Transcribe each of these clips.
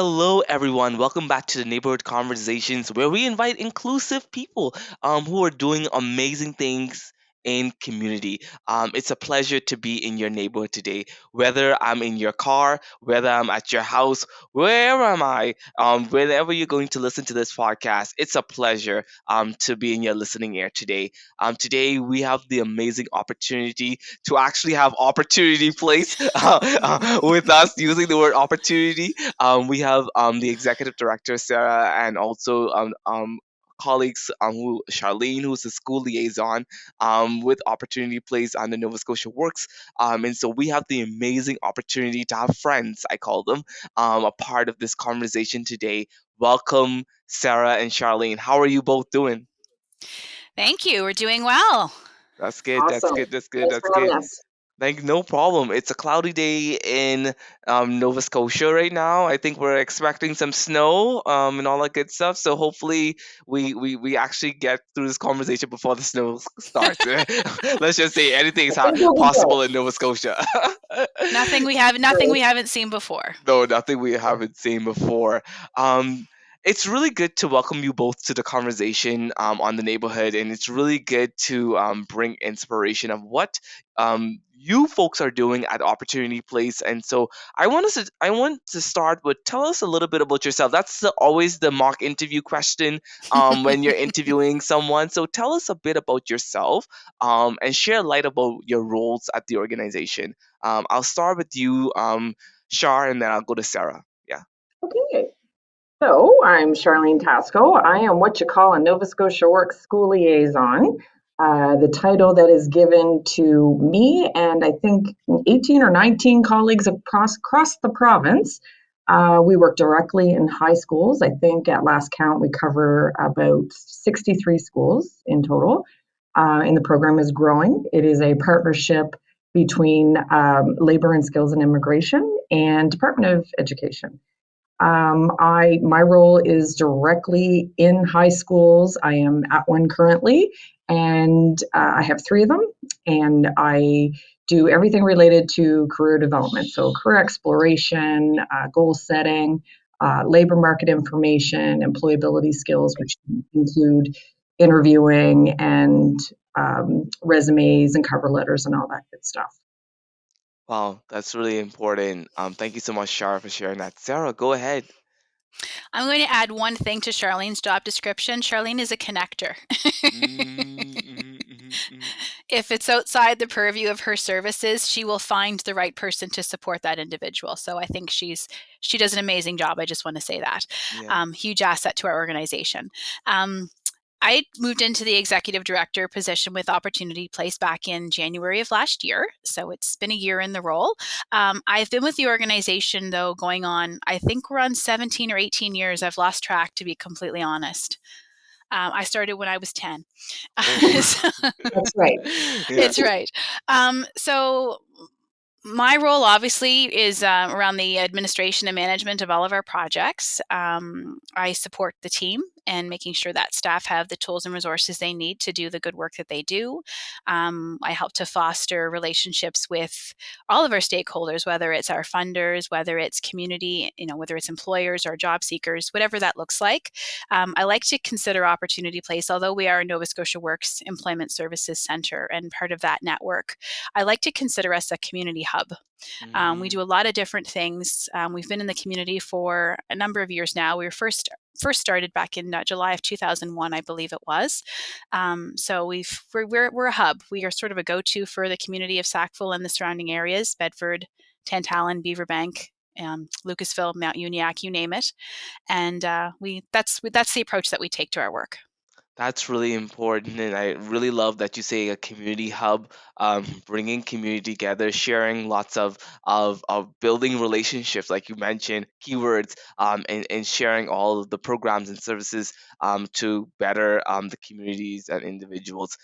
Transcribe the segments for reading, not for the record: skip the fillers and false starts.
Hello, everyone. Welcome back to the Neighborhood Conversations, where we invite inclusive people who are doing amazing things in community. It's a pleasure to be in your neighborhood today. Whether I'm in your car, whether I'm at your house, wherever am I, whenever you're going to listen to this podcast, it's a pleasure to be in your listening ear today. Today we have the amazing opportunity to actually have opportunity place with us using the word opportunity. We have the executive director Sarah, and also colleagues who Charlene, who's the school liaison with Opportunity Place and the Nova Scotia Works. And so we have the amazing opportunity to have friends, I call them, a part of this conversation today. Welcome, Sarah and Charlene. How are you both doing? Thank you. We're doing well. That's good. That's Awesome. good. That's good. Thanks That's for having good. us. Like no problem. It's a cloudy day in Nova Scotia right now. I think we're expecting some snow and all that good stuff. So hopefully we actually get through this conversation before the snow starts. Let's just say anything I is think we'll be good. possible in Nova Scotia. Nothing we haven't seen before. No, nothing we haven't seen before. Um, it's really good to welcome you both to the conversation on the neighborhood, and it's really good to bring inspiration of what you folks are doing at Opportunity Place. And so I want to start with tell us a little bit about yourself. That's always the mock interview question when you're interviewing someone. So tell us a bit about yourself and share light about your roles at the organization. I'll start with you. Shar, and then I'll go to Sarah. Yeah. Okay. So I'm Charlene Tasco. I am what you call a Nova Scotia Works school liaison. The title that is given to me and I think 18 or 19 colleagues across the province. We work directly in high schools. I think at last count we cover about 63 schools in total. And the program is growing. It is a partnership between Labor and Skills and Immigration and Department of Education. My role is directly in high schools. I am at one currently, and I have three of them. And I do everything related to career development, so career exploration, goal setting, labor market information, employability skills, which include interviewing and resumes and cover letters and all that good stuff. Wow, that's really important. Thank you so much, Shar, for sharing that. Sarah, go ahead. I'm going to add one thing to Charlene's job description. Charlene is a connector. Mhm. If it's outside the purview of her services, she will find the right person to support that individual. So I think she does an amazing job. I just want to say that. Yeah. Huge asset to our organization. I moved into the executive director position with Opportunity Place back in January of last year. So it's been a year in the role. I've been with the organization, though, going on, I think we're on 17 or 18 years. I've lost track, to be completely honest. I started when I was 10. Oh. So, That's right. Yeah. it's right. So my role obviously is around the administration and management of all of our projects. I support the team and making sure that staff have the tools and resources they need to do the good work that they do. I help to foster relationships with all of our stakeholders, whether it's our funders, whether it's community, whether it's employers or job seekers, whatever that looks like. I like to consider Opportunity Place, although we are a Nova Scotia Works Employment Services Centre and part of that network. I like to consider us a community hub. We Mhm. do a lot of different things. We've been in the community for a number of years now. We were first started back in July of 2001, I believe it was. So we're a hub. We are sort of a go-to for the community of Sackville and the surrounding areas: Bedford, Tantallon, Beaverbank, Lucasville, Mount Uniacke, you name it. And that's the approach that we take to our work. That's really important, and I really love that you say a community hub, bringing community together, sharing lots of building relationships, like you mentioned, keywords, and sharing all of the programs and services to better the communities and individuals.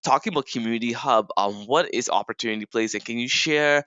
Talking about community hub, what is Opportunity Place, and can you share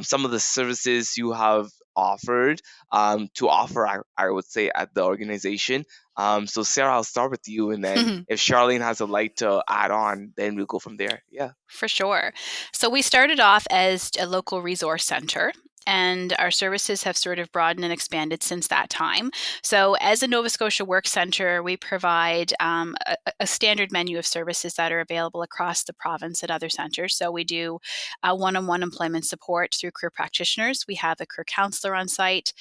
some of the services you have offered to offer, I would say, at the organization? So Sarah, I'll start with you, and then if Charlene has a light to add on, then we'll go from there. Yeah. For sure. So we started off as a local resource center. and our services have sort of broadened and expanded since that time. So as a Nova Scotia Work Centre, we provide a standard menu of services that are available across the province at other centres. So we do one-on-one employment support through career practitioners. We have a career counsellor on site.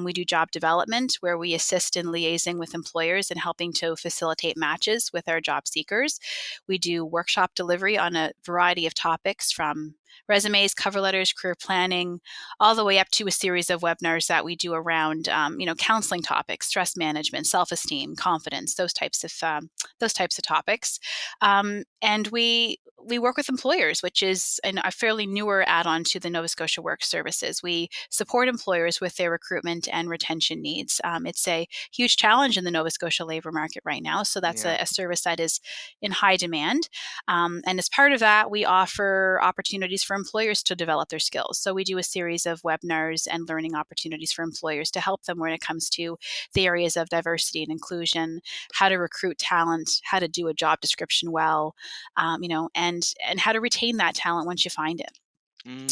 We do job development, where we assist in liaising with employers and helping to facilitate matches with our job seekers. We do workshop delivery on a variety of topics, from resumes, cover letters, career planning, all the way up to a series of webinars that we do around, counseling topics, stress management, self-esteem, confidence, those types of topics. And we work with employers, which is a fairly newer add-on to the Nova Scotia Work Services. We support employers with their recruitment and retention needs. It's a huge challenge in the Nova Scotia labor market right now, so that's Yeah. a service that is in high demand. And as part of that, we offer opportunities for employers to develop their skills. So we do a series of webinars and learning opportunities for employers to help them when it comes to the areas of diversity and inclusion, how to recruit talent, how to do a job description well, and how to retain that talent once you find it.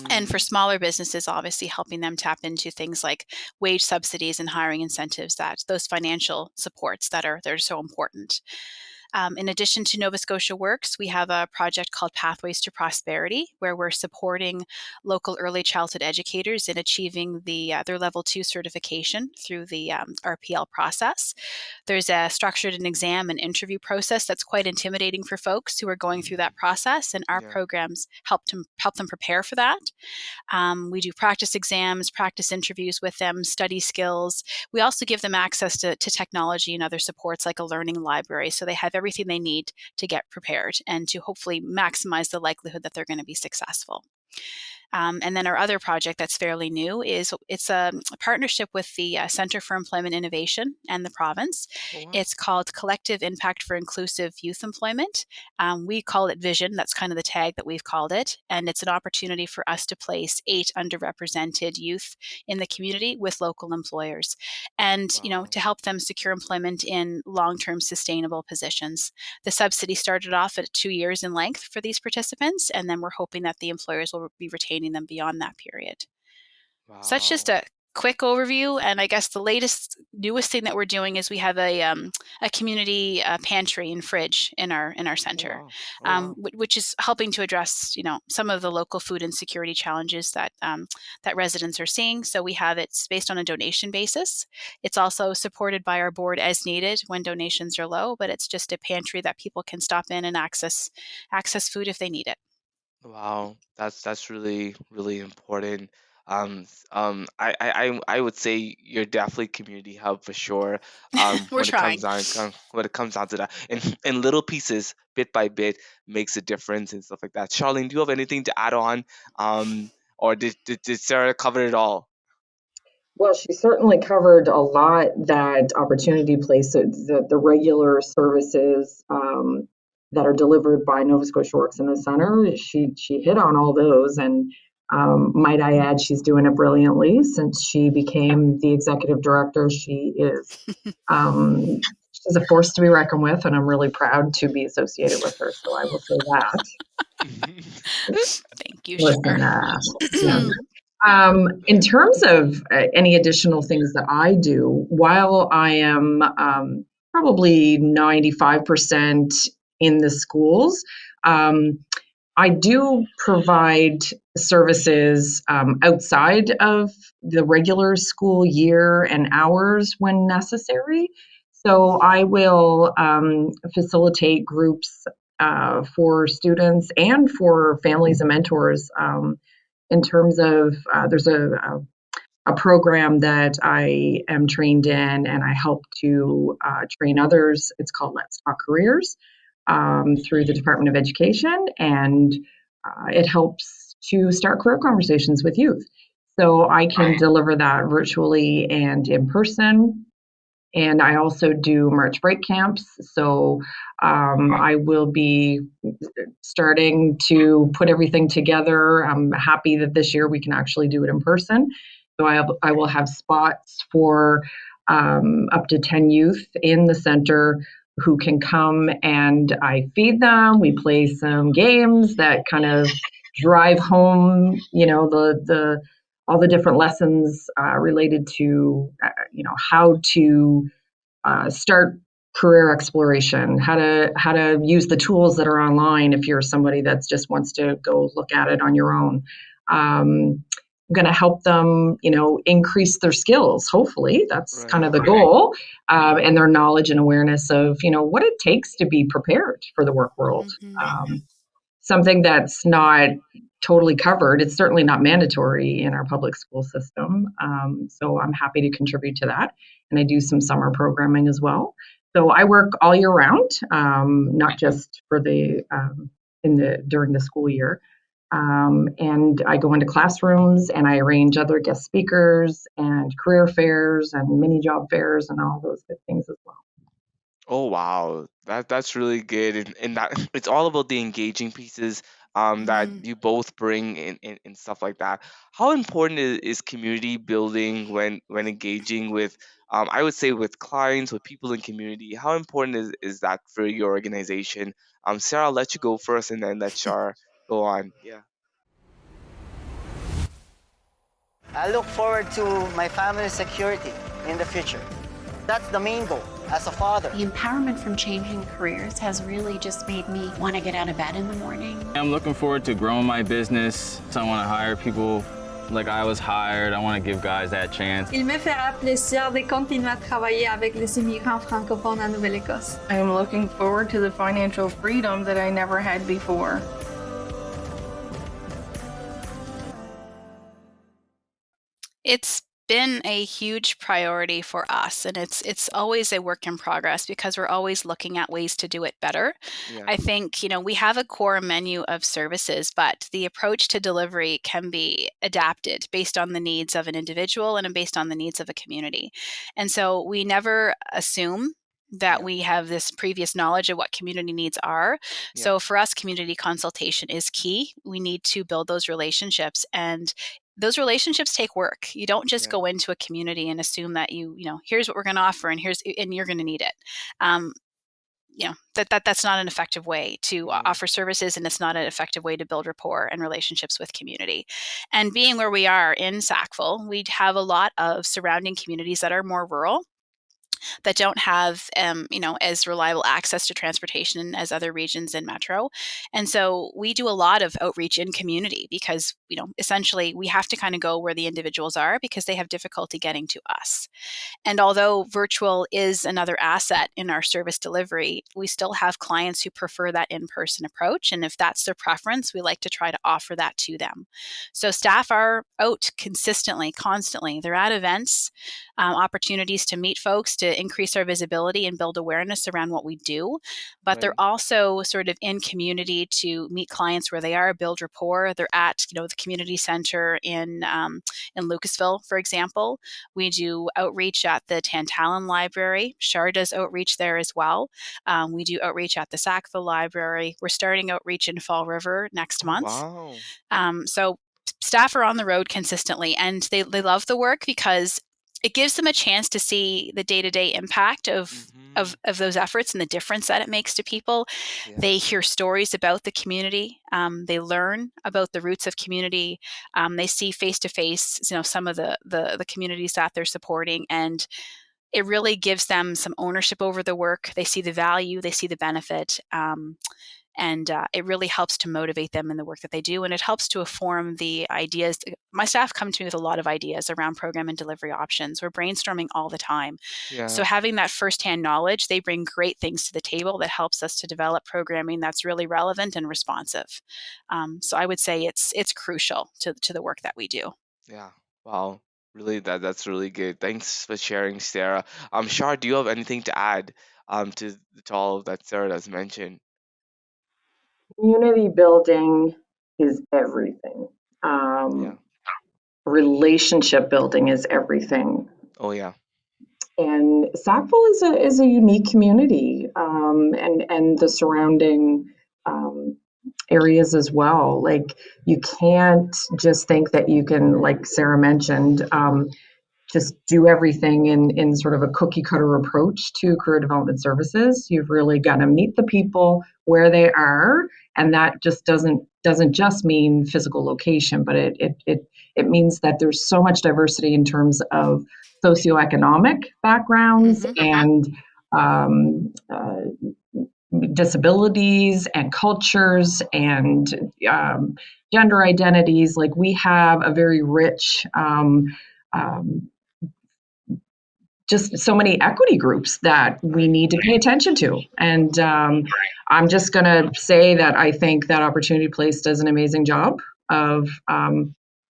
And for Mm. smaller businesses, obviously helping them tap into things like wage subsidies and hiring incentives, that those financial supports that are they're so important. In addition to Nova Scotia Works, we have a project called Pathways to Prosperity, where we're supporting local early childhood educators in achieving their Level 2 certification through the RPL process. There's a structured an exam and interview process that's quite intimidating for folks who are going through that process, and our Yeah. programs help them prepare for that. We do practice exams, practice interviews with them, study skills. We also give them access to technology and other supports like a learning library, so they have everything they need to get prepared and to hopefully maximize the likelihood that they're going to be successful. And then our other project that's fairly new is it's a partnership with the Centre for Employment Innovation and the province. Oh, wow. It's called Collective Impact for Inclusive Youth Employment. We call it Vision. That's kind of the tag that we've called it. And it's an opportunity for us to place 8 underrepresented youth in the community with local employers, and Wow. to help them secure employment in long-term sustainable positions. The subsidy started off at 2 years in length for these participants, and then we're hoping that the employers will be retaining them beyond that period. So that's just Wow. a quick overview, and I guess the newest thing that we're doing is we have a community pantry and fridge in our Oh, center, wow. Oh, wow. which is helping to address some of the local food insecurity challenges that residents are seeing. So we have it's based on a donation basis. It's also supported by our board as needed when donations are low, but it's just a pantry that people can stop in and access food if they need it. Wow, that's really really important. I would say you're definitely community hub for sure. We're trying. When it comes down to that, in little pieces, bit by bit, makes a difference and stuff like that. Charlene, do you have anything to add on? Or did Sarah cover it all? Well, she certainly covered a lot that Opportunity places, the regular services that are delivered by Nova Scotia Works in the Center. She hit on all those, and might I add, she's doing it brilliantly since she became the executive director. She is she's a force to be reckoned with, and I'm really proud to be associated with her. So I will say that. Thank you, Listen, Char. yeah. In terms of any additional things that I do, while I am probably 95% in the schools, um, I do provide services outside of the regular school year and hours when necessary. So I will facilitate groups for students and for families and mentors. In terms of there's a program that I am trained in and I help to train others. It's called Let's Talk Careers through the Department of Education, and it helps to start career conversations with youth. So I can deliver that virtually and in person. And I also do March break camps. So I will be starting to put everything together. I'm happy that this year we can actually do it in person. So I will have spots for up to 10 youth in the center who can come, and I feed them. We play some games that kind of drive home, the all the different lessons related to, how to start career exploration, how to use the tools that are online if you're somebody that just wants to go look at it on your own. I'm going to help them, increase their skills. Hopefully, that's kind of the goal, and their knowledge and awareness of, what it takes to be prepared for the work world. Something that's not totally covered. It's certainly not mandatory in our public school system. So I'm happy to contribute to that. And I do some summer programming as well. So I work all year round, not just for during the school year. And I go into classrooms and I arrange other guest speakers and career fairs and mini job fairs and all those good things as well. Oh wow, that's really good, and that it's all about the engaging pieces that you both bring in stuff like that. How important is community building when engaging with I would say with clients, with people in community? How important is that for your organization? Sarah, I'll let you go first, and then let Shar go on. Yeah. I look forward to my family's security in the future. That's the main goal as a father. The empowerment from changing careers has really just made me want to get out of bed in the morning. I'm looking forward to growing my business. So I want to hire people like I was hired. I want to give guys that chance. Il me fera plaisir de continuer à travailler avec les immigrants francophones en Nouvelle-Écosse. I'm looking forward to the financial freedom that I never had before. It's been a huge priority for us, and it's always a work in progress because we're always looking at ways to do it better. Yeah. I think, we have a core menu of services, but the approach to delivery can be adapted based on the needs of an individual and based on the needs of a community. And so we never assume that we have this previous knowledge of what community needs are. So for us, community consultation is key. We need to build those relationships, and those relationships take work. You don't just go into a community and assume that here's what we're going to offer and you're going to need it. That's not an effective way to offer services, and it's not an effective way to build rapport and relationships with community. And being where we are in Sackville, we have a lot of surrounding communities that are more rural, that don't have as reliable access to transportation as other regions in Metro. And so we do a lot of outreach in community because essentially we have to kind of go where the individuals are because they have difficulty getting to us. And although virtual is another asset in our service delivery, we still have clients who prefer that in-person approach. And if that's their preference, we like to try to offer that to them. So staff are out consistently, constantly. They're at events, opportunities to meet folks, to increase our visibility and build awareness around what we do. But they're also sort of in community to meet clients where they are, build rapport. They're at, the community center in Lucasville, for example. We do outreach at the Tantallon Library. Shar does outreach there as well. We do outreach at the Sackville Library. We're starting outreach in Fall River next month. Wow. So staff are on the road consistently, and they love the work because it gives them a chance to see the day-to-day impact of those efforts and the difference that it makes to people. They hear stories about the community. They learn about the roots of community. They see face-to-face, some of the communities that they're supporting, and it really gives them some ownership over the work. They see the value, they see the benefit, and it really helps to motivate them in the work that they do, and it helps to inform the ideas. My staff come to me with a lot of ideas around program and delivery options. We're brainstorming all the time. So having that firsthand knowledge, they bring great things to the table that helps us to develop programming that's really relevant and responsive. So I would say it's crucial to the work that we do. Yeah. Wow. Really, that's really good. Thanks for sharing, Sarah. Shar, do you have anything to add to all that Sarah has mentioned? Community building is everything. Relationship building is everything. Oh yeah. And Sackville is a unique community, and the surrounding areas as well. Like, you can't just think that you can, like Sarah mentioned, just do everything in sort of a cookie cutter approach to career development services. You've really got to meet the people where they are and that just doesn't just mean physical location, but it means that there's so much diversity in terms of socioeconomic backgrounds and disabilities and cultures and gender identities. Like, we have a very rich just so many equity groups that we need to pay attention to. And I'm just going to say that I think that Opportunity Place does an amazing job of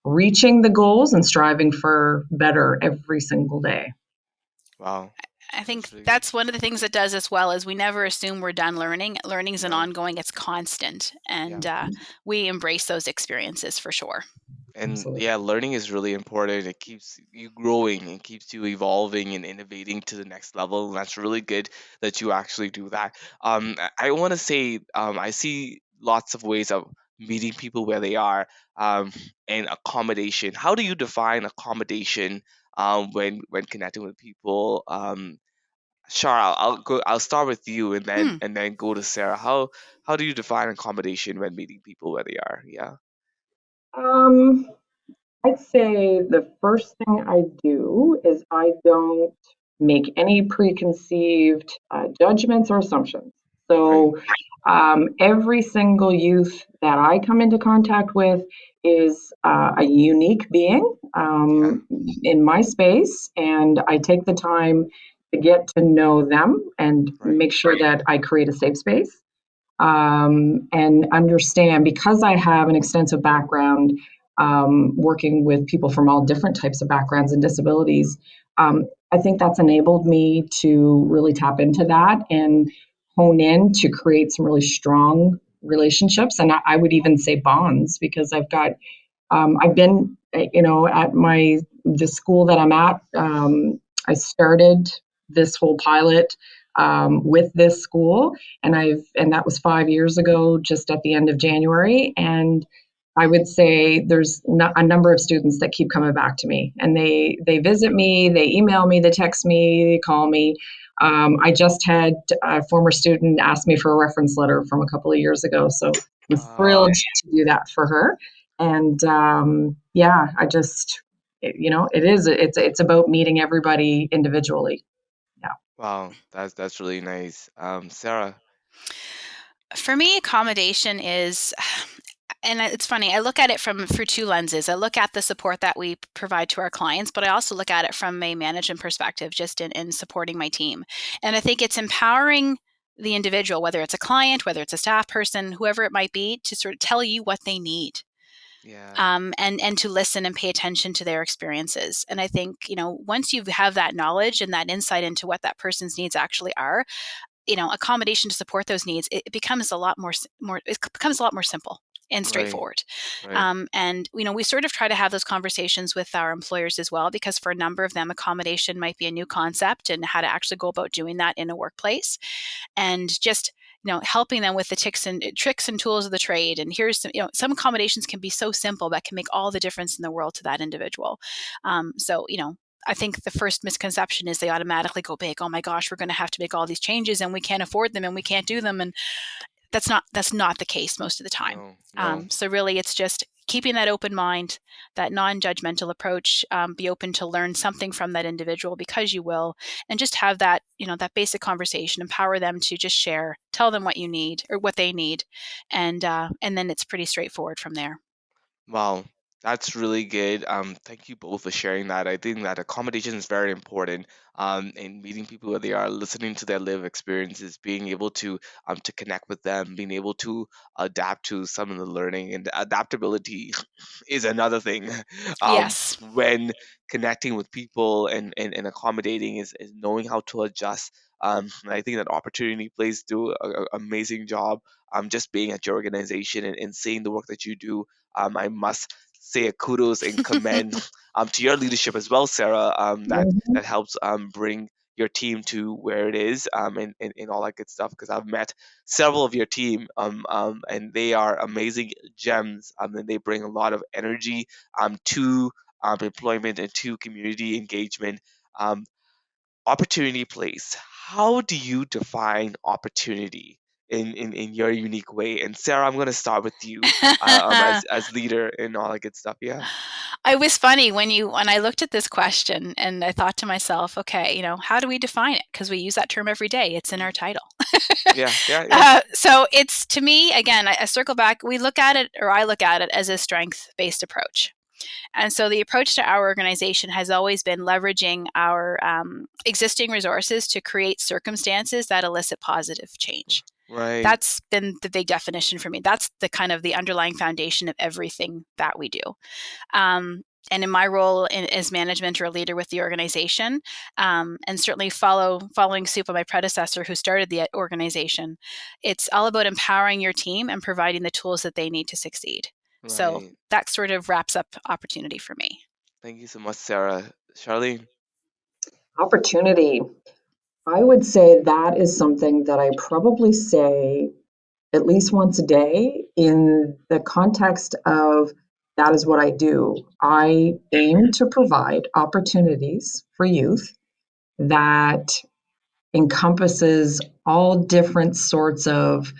reaching the goals and striving for better every single day. Wow. I think really that's one of the things that does as well is we never assume we're done learning. Learning's an ongoing, it's constant. And we embrace those experiences for sure. And Absolutely. yeah, learning is really important. It keeps you growing and keeps you evolving and innovating to the next level. And that's really good that you actually do that. I want to say I see lots of ways of meeting people where they are, and accommodation. How do you define accommodation when connecting with people? Shar, I'll go. I'll start with you and then go to Sarah. How do you define accommodation when meeting people where they are? Yeah. Um, I'd say the first thing I do is I don't make any preconceived judgments or assumptions. Right. So every single youth that I come into contact with is a unique being Yeah. in my space, and I take the time to get to know them and Right. make sure that I create a safe space and understand, because I have an extensive background working with people from all different types of backgrounds and disabilities. I think that's enabled me to really tap into that and hone in to create some really strong relationships. And I would even say bonds, because I've been, at the school that I'm at. I started this whole pilot with this school, and that was 5 years ago, just at the end of January. And I would say there's a number of students that keep coming back to me, and they visit me, they email me, they text me, they call me. I just had a former student ask me for a reference letter from a couple of years ago, so I'm thrilled to do that for her. And I just, it's about meeting everybody individually. Yeah. Wow, that's really nice. Sarah. For me, accommodation is, and it's funny, I look at it through two lenses. I look at the support that we provide to our clients, but I also look at it from a management perspective, just in supporting my team. And I think it's empowering the individual, whether it's a client, whether it's a staff person, whoever it might be, to sort of tell you what they need. Yeah. And to listen and pay attention to their experiences. And I think, once you have that knowledge and that insight into what that person's needs actually are, accommodation to support those needs, it becomes a lot more simple and Right. straightforward. Right. And we sort of try to have those conversations with our employers as well, because for a number of them, accommodation might be a new concept and how to actually go about doing that in a workplace, and just helping them with the tricks and tools of the trade. And here's some accommodations can be so simple that can make all the difference in the world to that individual. So I think the first misconception is they automatically go big. Oh my gosh, we're going to have to make all these changes and we can't afford them and we can't do them. And that's not the case most of the time. No. So really, it's just keeping that open mind, that non-judgmental approach. Be open to learn something from that individual, because you will, and just have that that basic conversation. Empower them to just share, tell them what you need or what they need, and then it's pretty straightforward from there. Wow, that's really good. Thank you both for sharing that. I think that accommodation is very important. In meeting people where they are, listening to their live experiences, being able to connect with them, being able to adapt to some of the learning, and adaptability is another thing. Yes. When connecting with people and accommodating is knowing how to adjust. And I think that Opportunity Place do an amazing job. Just being at your organization and seeing the work that you do. I must say a kudos and commend to your leadership as well, Sarah. That helps bring your team to where it is, and all that good stuff. Because I've met several of your team, and they are amazing gems. And they bring a lot of energy to employment and to community engagement. Um, Opportunity Place. How do you define opportunity? in your unique way. And Sarah, I'm gonna start with you as leader and all that good stuff. Yeah. It was funny when I looked at this question and I thought to myself, okay, how do we define it? Because we use that term every day. It's in our title. Yeah, yeah, yeah. So it's, to me, again, I circle back. We look at it, or I look at it, as a strength-based approach. And so the approach to our organization has always been leveraging our existing resources to create circumstances that elicit positive change. Right. That's been the big definition for me. That's the kind of the underlying foundation of everything that we do. And in my role as management or a leader with the organization, and certainly following suit by my predecessor who started the organization, it's all about empowering your team and providing the tools that they need to succeed. So Right. that sort of wraps up opportunity for me. Thank you so much, Sarah. Charlene. Opportunity. I would say that is something that I probably say at least once a day in the context of that is what I do. I aim to provide opportunities for youth that encompasses all different sorts of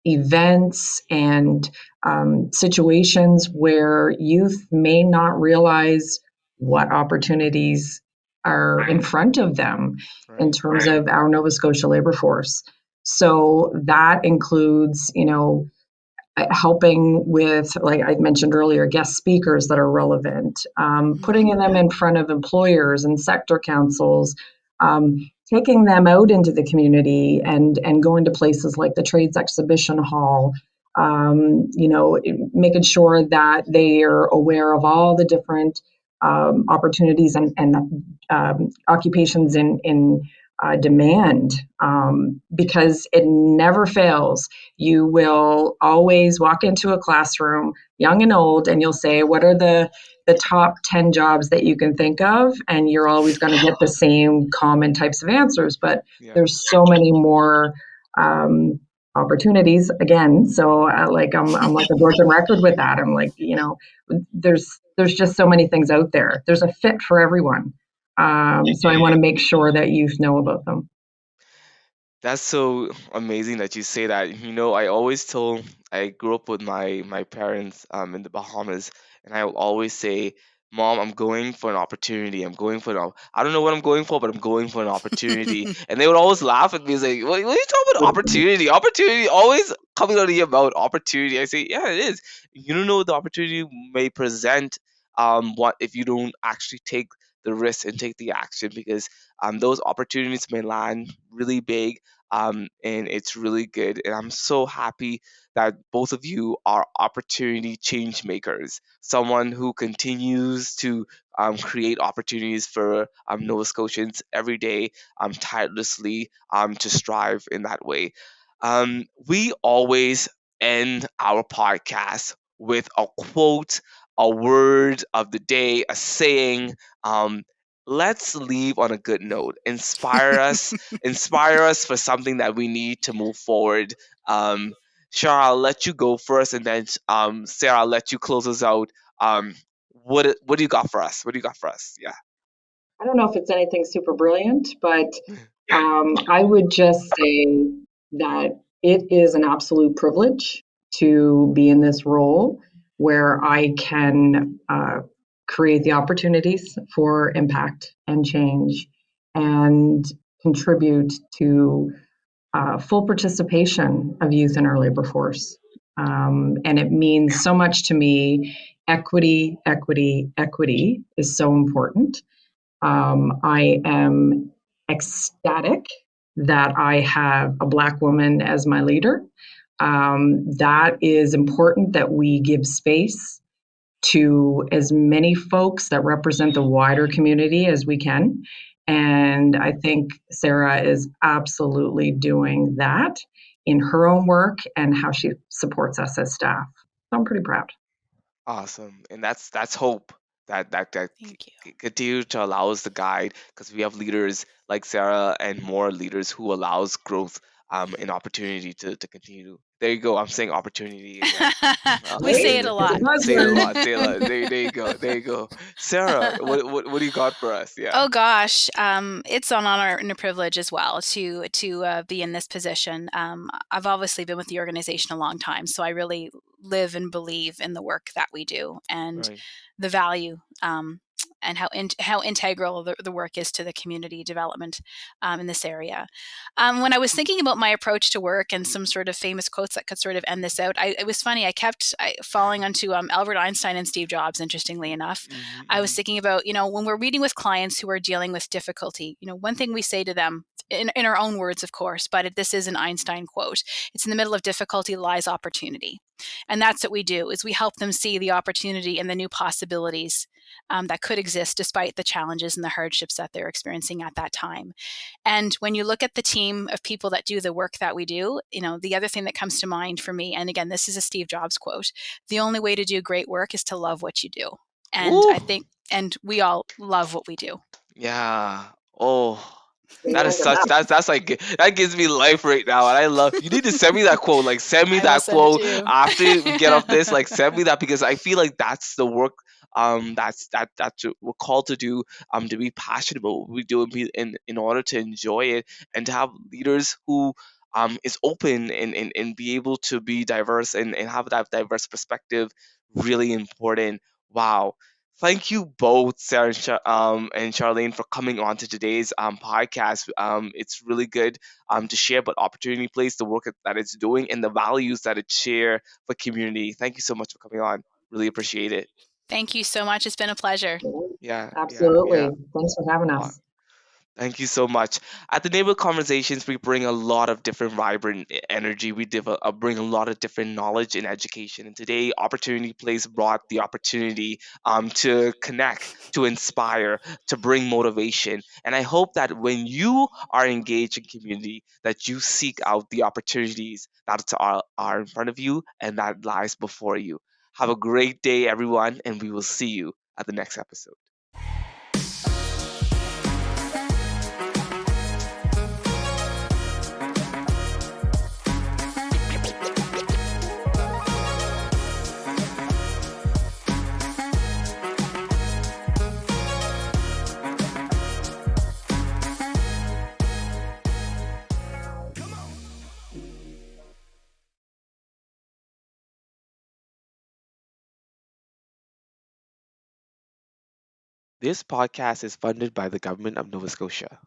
events and situations where youth may not realize what opportunities are in front of them in Right. terms of our Nova Scotia labor force. So that includes, helping with, like I mentioned earlier, guest speakers that are relevant, putting them in front of employers and sector councils, taking them out into the community and going to places like the Trades Exhibition Hall, making sure that they are aware of all the different opportunities and occupations in demand, because it never fails. You will always walk into a classroom, young and old, and you'll say, what are the top 10 jobs that you can think of? And you're always going to get the same common types of answers, but Yeah. there's so many more opportunities again. So I'm like a broken record with that. I'm like, there's just so many things out there. There's a fit for everyone. So I want to make sure that youth know about them. That's so amazing that you say that. I grew up with my parents in the Bahamas, and I will always say, "Mom, I'm going for an opportunity. I don't know what I'm going for, but I'm going for an opportunity." And they would always laugh at me, like, "What are you talking about? Opportunity? Opportunity? Always coming out of your mouth, opportunity." I say, "Yeah, it is. You don't know what the opportunity may present. What if you don't actually take the risk and take the action, because those opportunities may land really big, and it's really good. And I'm so happy that both of you are opportunity change makers, someone who continues to create opportunities for Nova Scotians every day, tirelessly, to strive in that way. We always end our podcast with a quote, a word of the day, a saying. Let's leave on a good note. Inspire us for something that we need to move forward. Shara, I'll let you go first, and then Sarah, I'll let you close us out. What do you got for us? What do you got for us? Yeah. I don't know if it's anything super brilliant, but I would just say that it is an absolute privilege to be in this role where I can create the opportunities for impact and change and contribute to full participation of youth in our labor force. And it means so much to me. Equity, equity, equity is so important. I am ecstatic that I have a Black woman as my leader. That is important, that we give space to as many folks that represent the wider community as we can. And I think Sarah is absolutely doing that in her own work and how she supports us as staff. So I'm pretty proud. Awesome, and that's hope that Thank you. continue to allow us to guide, because we have leaders like Sarah and more leaders who allows growth an opportunity to continue. There you go. I'm saying opportunity again. We say it Say a It's a lot. say it a buzzword. lot. Say it a lot. There you go. There you go. Sarah, what do you got for us? Yeah. Oh gosh, it's an honor and a privilege as well to be in this position. I've obviously been with the organization a long time, so I really live and believe in the work that we do and Right. the value and how integral the work is to the community development in this area. When I was thinking about my approach to work and some sort of famous quotes that could sort of end this out, it was funny. I kept falling onto Albert Einstein and Steve Jobs. Interestingly enough, I was Hmm. thinking about, when we're meeting with clients who are dealing with difficulty, one thing we say to them in our own words, of course, but this is an Einstein quote. It's in the middle of difficulty lies opportunity. And that's what we do is we help them see the opportunity and the new possibilities that could exist despite the challenges and the hardships that they're experiencing at that time. And when you look at the team of people that do the work that we do, the other thing that comes to mind for me, and again, this is a Steve Jobs quote, the only way to do great work is to love what you do. And Woo. I think, and we all love what we do. Yeah. Oh, that is Amen to such that. that's like that gives me life right now, and I love. You need to send me that quote. Like send me I will that send it to quote you. after we get off this. Like send me that because I feel like that's the work. That's what we're called to do. To be passionate about what we do and be in order to enjoy it and to have leaders who is open and be able to be diverse and have that diverse perspective. Really important. Wow. Thank you both, Sarah and Charlene, for coming on to today's podcast. It's really good to share about Opportunity Place, the work that it's doing, and the values that it share for community. Thank you so much for coming on. Really appreciate it. Thank you so much. It's been a pleasure. Yeah, yeah, Absolutely. yeah. Thanks for having Aw- us. Thank you so much. At the Neighborhood Conversations, we bring a lot of different vibrant energy. We bring a lot of different knowledge and education. And today, Opportunity Place brought the opportunity to connect, to inspire, to bring motivation. And I hope that when you are engaged in community, that you seek out the opportunities that are in front of you and that lies before you. Have a great day, everyone, and we will see you at the next episode. This podcast is funded by the Government of Nova Scotia.